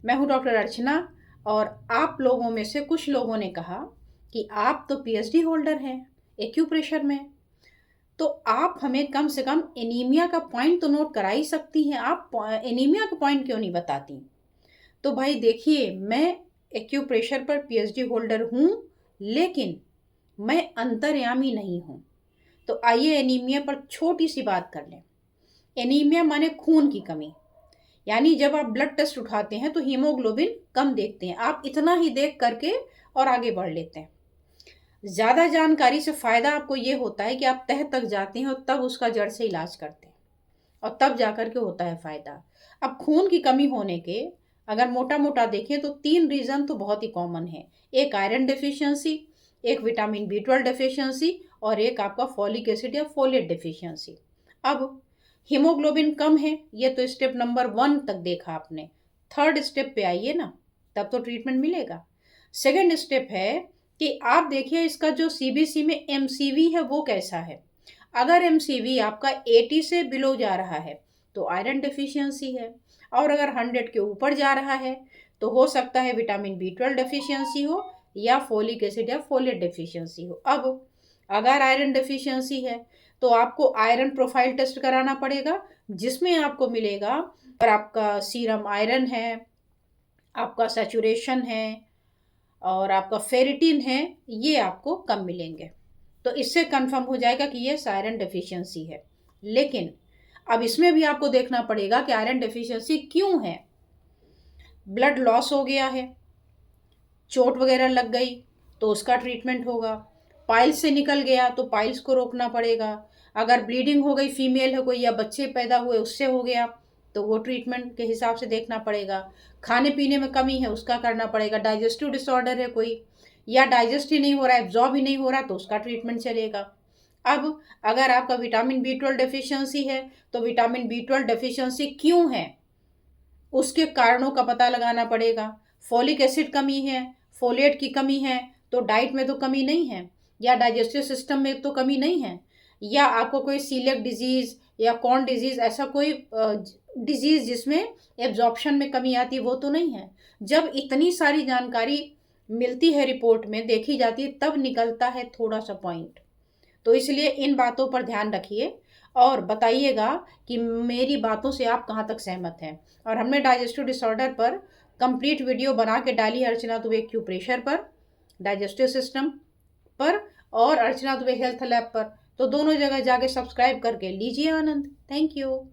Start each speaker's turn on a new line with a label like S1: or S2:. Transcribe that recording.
S1: मैं हूं डॉक्टर अर्चना। और आप लोगों में से कुछ लोगों ने कहा कि आप तो पीएचडी होल्डर हैं एक्यूप्रेशर में, तो आप हमें कम से कम एनीमिया का पॉइंट तो नोट करा ही सकती हैं। आप एनीमिया का पॉइंट क्यों नहीं बताती? तो भाई देखिए, मैं एक्यूप्रेशर पर पीएचडी होल्डर हूँ, लेकिन मैं अंतर्यामी नहीं हूँ। तो आइए एनीमिया पर छोटी सी बात कर लें। एनीमिया माने खून की कमी, यानी जब आप ब्लड टेस्ट उठाते हैं तो हीमोग्लोबिन कम देखते हैं। आप इतना ही देख करके और आगे बढ़ लेते हैं। ज़्यादा जानकारी से फ़ायदा आपको ये होता है कि आप तह तक जाते हैं और तब उसका जड़ से इलाज करते हैं, और तब जाकर के होता है फ़ायदा। अब खून की कमी होने के अगर मोटा मोटा देखें तो 3 रीज़न तो बहुत ही कॉमन है। एक आयरन डेफिशिएंसी, एक विटामिन बी 12 डेफिशिएंसी, और एक आपका फॉलिक एसिड या फोलेट डेफिशिएंसी। अब हीमोग्लोबिन कम है, ये तो स्टेप नंबर 1 तक देखा आपने। थर्ड स्टेप पे आइए ना, तब तो ट्रीटमेंट मिलेगा। सेकेंड स्टेप है कि आप देखिए इसका जो सीबीसी में एमसीवी है वो कैसा है। अगर एमसीवी आपका 80 से बिलो जा रहा है तो आयरन डेफिशिएंसी है, और अगर 100 के ऊपर जा रहा है तो हो सकता है विटामिन बी 12 डेफिशिएंसी हो, या फोलिक एसिड या फोलेट डेफिशिएंसी हो। अब अगर आयरन डेफिशिएंसी है तो आपको आयरन प्रोफाइल टेस्ट कराना पड़ेगा, जिसमें आपको मिलेगा और आपका सीरम आयरन है, आपका सैचुरेशन है, और आपका फेरिटिन है, ये आपको कम मिलेंगे। तो इससे कंफर्म हो जाएगा कि ये आयरन डेफिशिएंसी है। लेकिन अब इसमें भी आपको देखना पड़ेगा कि आयरन डेफिशिएंसी क्यों है। ब्लड लॉस हो गया है, चोट वगैरह लग गई तो उसका ट्रीटमेंट होगा। पाइल्स से निकल गया तो पाइल्स को रोकना पड़ेगा। अगर ब्लीडिंग हो गई, फीमेल है कोई या बच्चे पैदा हुए उससे हो गया, तो वो ट्रीटमेंट के हिसाब से देखना पड़ेगा। खाने पीने में कमी है उसका करना पड़ेगा। डाइजेस्टिव डिसऑर्डर है कोई, या डाइजेस्ट ही नहीं हो रहा है, एब्जॉर्ब ही नहीं हो रहा, तो उसका ट्रीटमेंट चलेगा। अब अगर आपका विटामिन बी 12 डेफिशिएंसी है तो विटामिन बी 12 डेफिशिएंसी क्यों है उसके कारणों का पता लगाना पड़ेगा। फॉलिक एसिड कमी है, फोलेट की कमी है, तो डाइट में तो कमी नहीं है, या डाइजेस्टिव सिस्टम में तो कमी नहीं है, या आपको कोई सीलियक डिजीज या कॉर्न डिजीज, ऐसा कोई डिजीज जिसमें एब्जॉर्प्शन में कमी आती है, वो तो नहीं है। जब इतनी सारी जानकारी मिलती है, रिपोर्ट में देखी जाती है, तब निकलता है थोड़ा सा पॉइंट। तो इसलिए इन बातों पर ध्यान रखिए और बताइएगा कि मेरी बातों से आप कहाँ तक सहमत हैं। और हमने डाइजेस्टिव डिसऑर्डर पर कंप्लीट वीडियो बना के डाली है, अर्चना दुबे एक्यूप्रेशर पर, डाइजेस्टिव सिस्टम पर, और अर्चना दुबे हेल्थ लैब पर। तो दोनों जगह जाके सब्सक्राइब करके लीजिए आनंद। Thank you.